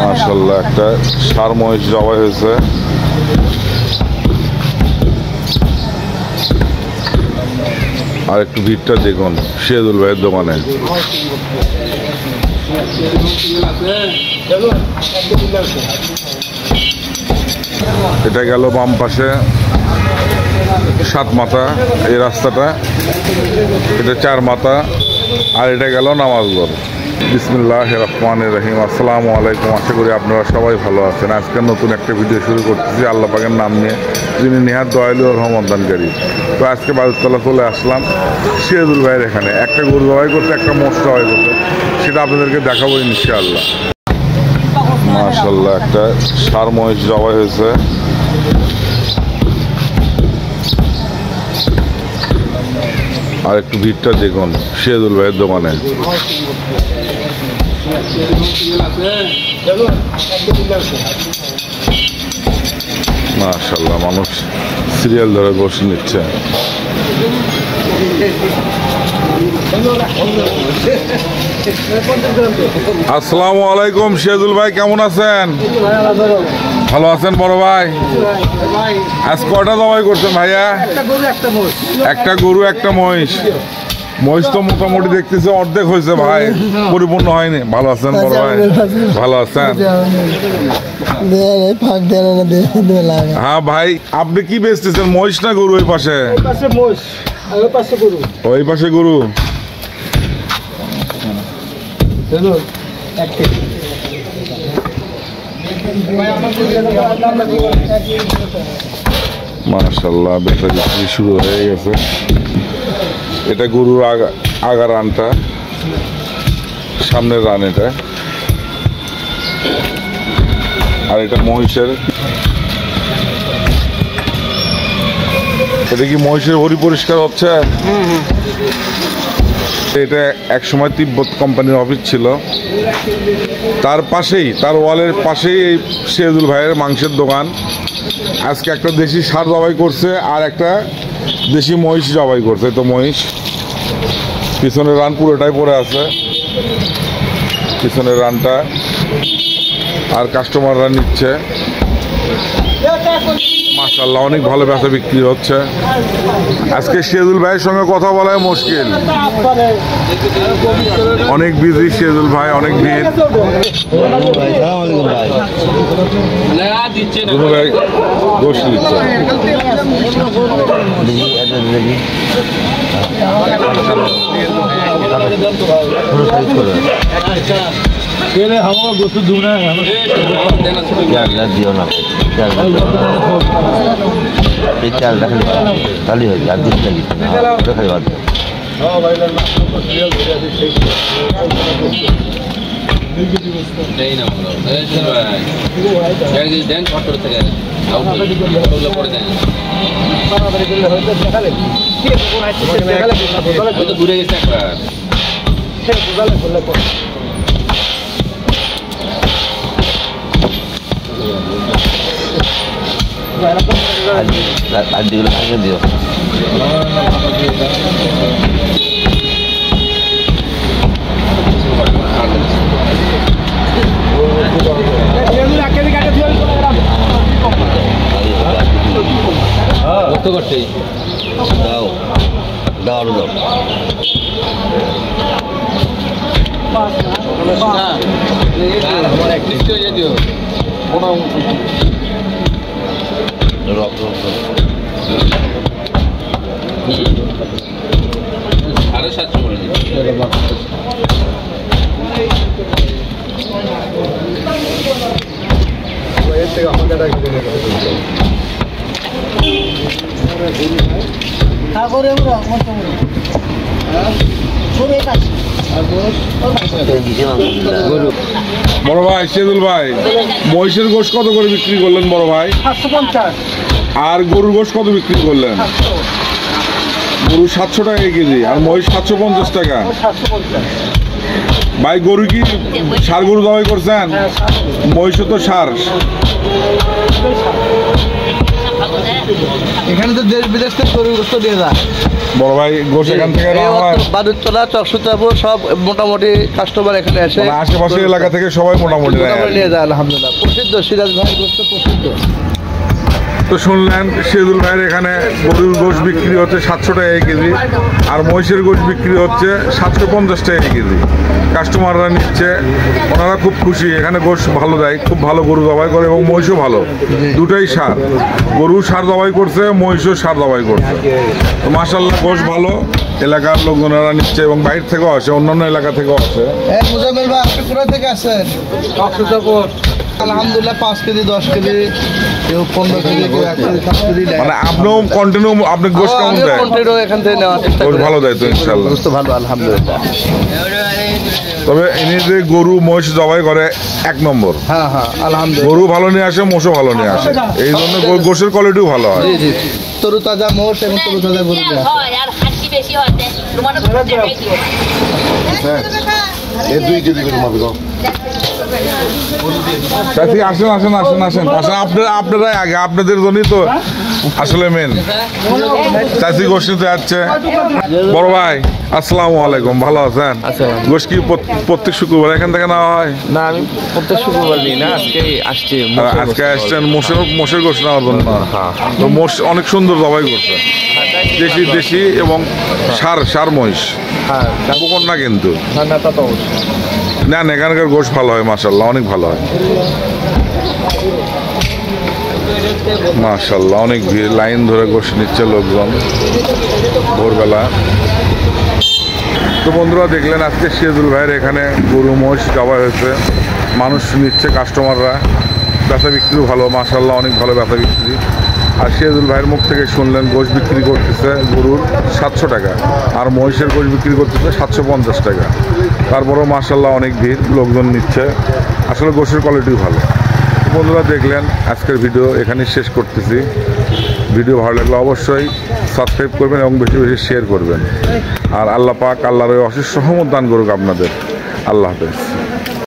মাশাআল্লাহ একটা ষাঁড় মহিষ জবাই হয়েছে। আর একটু ভিড়টা দেখুন সিরাজুল ভাইয়ের দোকানে। এটা গেল বাম পাশে 7 মাথা এই রাস্তাটা, এটা 4 মাথা, আর এটা গেল নামাজগড়। বিসমিল্লাহির রহমানির রহিম। আসসালামু আলাইকুম। আশা করি আপনারা সবাই ভালো আছেন। আজকে নতুন একটা ভিডিও শুরু করতেছি আল্লাহ পাকের নাম নিয়ে, যিনি নেহাত দয়ালু ও রহমতদানকারী। তো আজকে বাদুরতলা চলে আসলাম সিরাজুল ভাইয়ের এখানে। একটা গরু জবাই করতে, একটা মোষ জবাই করতে, সেটা আপনাদেরকে দেখাবো ইনশাআল্লাহ। মাশাআল্লাহ একটা ষাঁড় মহিষ জবাই হয়েছে। আর একটু ভিড়টা দেখুন সিরাজুল ভাইয়ের দোকানে। মাশাআল্লাহ মানুষ সিরিয়াল ধরে বসে নিচ্ছে। আসসালামু আলাইকুম সিরাজুল ভাই, কেমন আছেন? ভালো আছেন বড় ভাই? আজ কয়টা জবাই করছেন ভাইয়া? একটা গরু একটা মহিষ। মহিষ তো মোটামুটি দেখতেছে অর্ধেক হয়েছে ভাই, পরিপূর্ণ হয়নি। ভালো আছেন বড় ভাই? ভালো আছেন? হ্যাঁ ভাই, আপনি কি বেচতেছেন, মহিষ না গরু? ওই পাশে ওই পাশে গরু। মাশাআল্লাহ বেচা বিক্রি শুরু হয়ে গেছে। এটা গরুর আগা রানটা, সামনের রান এটা, আর এটা মহিষের। এটা কি মহিষের হরি পরিষ্কার হচ্ছে? এটা একসময় তিব্বত কোম্পানির অফিস ছিল, তার পাশেই, তার ওয়ালের পাশেই এই সিরাজুল ভাইয়ের মাংসের দোকান। আজকে একটা দেশি ষাঁড় জবাই করছে আর একটা দেশি মহিষ জবাই করছে। তো মহিষ পিছনের রান পুরোটাই পড়ে আছে, পিছনের রানটা, আর কাস্টমাররা নিচ্ছে। মাশাআল্লাহ অনেক ভালো বেচা বিক্রি হচ্ছে। আজকে সিরাজুল ভাইয়ের সঙ্গে কথা বলাই মুশকিল, অনেক বিজি সিরাজুল ভাই, অনেক ভিড়। ভাই গোশ দিচ্ছে। খালি হয়ে যায়, আর দুধটা দিচ্ছে না, খালি বাদ। ঘুরে গেছে একবার। আর যেগুলো সঙ্গে দিও করতে দাও দাও দাও। আমার একটু দিও কোনো $750 বলে বড় ভাই সিরাজুল ভাই, মহিষের গোশ কত করে বিক্রি করলেন বড় ভাই? 750। আর গরুর গোশ কত বিক্রি করলেন? গরু 700 টাকা কেজি আর মহিষ 750 টাকা। ভাই গরু কি ষাঁড় গরু জবাই করছেন? মহিষও তো ষাঁড়। এখানে তো দেশ বিদেশ থেকে গরু গোস্ত দিয়ে যায়। বড় ভাই গোশ এখান থেকে নেওয়া হয়? বাদুরতলা, চকসুতাপুর সব মোটামুটি কাস্টমার এখানে আসে, মানে আশেপাশের এলাকা থেকে সবাই মোটামুটি নেয় আর কি। নিয়ে যায় আলহামদুলিল্লাহ। প্রসিদ্ধ সিরাজ ভাই গোশত প্রসিদ্ধ। তো শুনলেন সিরাজুল ভাইয়ের এখানে গরুর গোশ বিক্রি হচ্ছে 700 টাকা কেজি, আর মহিষের গোশ বিক্রি হচ্ছে 750 টাকা কেজি। কাস্টমাররা নিচ্ছে, ওনারা খুব খুশি। এখানে গোশ ভালো দেয়, খুব ভালো গরু জবাই করে এবং মহিষও ভালো, দুটাই সার। গরু সার জবাই করছে, মহিষও সার জবাই করছে। তো মাশাআল্লাহ গোশ ভালো, এলাকার লোকজনেরা নিচ্ছে এবং বাইরে থেকেও আসে, অন্যান্য এলাকা থেকেও আসে। মুজাম্মেল ভাই আপনি কোথা থেকে আসেন? চকসুতাপুর। আলহামদুলিল্লাহ 5 কেজি 10 কেজি কেউ 15 কেজি কেউ 1 কেজি 7 কেজি নেয়। মানে আপনিও কন্টিনিউ, আপনি গোশ কেমন দেয়? কন্টিনিউ এখান থেকে নেওয়ার চেষ্টা গোশ করি। ভালো দেয় তো ইনশাআল্লাহ? গোশত ভালো আলহামদুলিল্লাহ। তবে ইনি যে গরু মহিষ জবাই করে 1 নম্বর। হ্যাঁ হ্যাঁ আলহামদুলিল্লাহ। গরু ভালো নিয়ে আসে, মোষও ভালো নিয়ে আসে, এই জন্য গোশের কোয়ালিটিও ভালো হয়। জি জি তরুতাজা মোষ এবং তরুতাজা গরু নিয়ে আসে। হয় আর হাড্ডি বেশি হয় তোমার দেখাই দিও এই 2 কেজি করে মাপি দাও। চাচি আসেন আসেন আসেন আসেন আসেন, আপনারাই আগে, আপনাদের জন্যই তো আসলে মেন। চাচি গোশ নিতে যাচ্ছে। বড় ভাই আসসালামু আলাইকুম, ভালো আছেন? গোশ কি প্রত্যেক শুক্রবার এখান থেকে নেওয়া হয়? না আমি প্রত্যেক শুক্রবার নিই না, আজকে আসছি। আজকে আসছেন মোষের গোশ নেওয়ার জন্য? তো মোষ অনেক সুন্দর জবাই করছে, দেশি দেশি এবং সার মহিষ, বকন না কিন্তু। না না, এখানকার গোশ ভালো হয় মাশাআল্লাহ, অনেক ভালো হয় মাশাআল্লাহ। অনেক ভিড়, লাইন ধরে গোশ নিচ্ছে লোকজন ভোরবেলা। তো বন্ধুরা দেখলেন আজকে সিরাজুল ভাইয়ের এখানে গরু মহিষ জবাই হয়েছে, মানুষ নিচ্ছে, কাস্টমাররা। বেচা বিক্রিও ভালো মাশাআল্লাহ, অনেক ভালো বেচা বিক্রি। আর সিরাজুল ভাইয়ের মুখ থেকে শুনলেন গোশ বিক্রি করতেছে গরুর 700 টাকা, আর মহিষের গোশ বিক্রি করতেছে 750 টাকা। তারপরেও মাশাআল্লাহ অনেক ভিড়, লোকজন নিচ্ছে, আসলে গোশের কোয়ালিটি ভালো। বন্ধুরা দেখলেন আজকের ভিডিও এখানেই শেষ করতেছি। ভিডিও ভালো লাগলে অবশ্যই সাবস্ক্রাইব করবেন এবং বেশি বেশি শেয়ার করবেন। আর আল্লাহ পাক, আল্লাহর অশেষ রহমত দান করুক আপনাদের। আল্লাহ হাফেজ।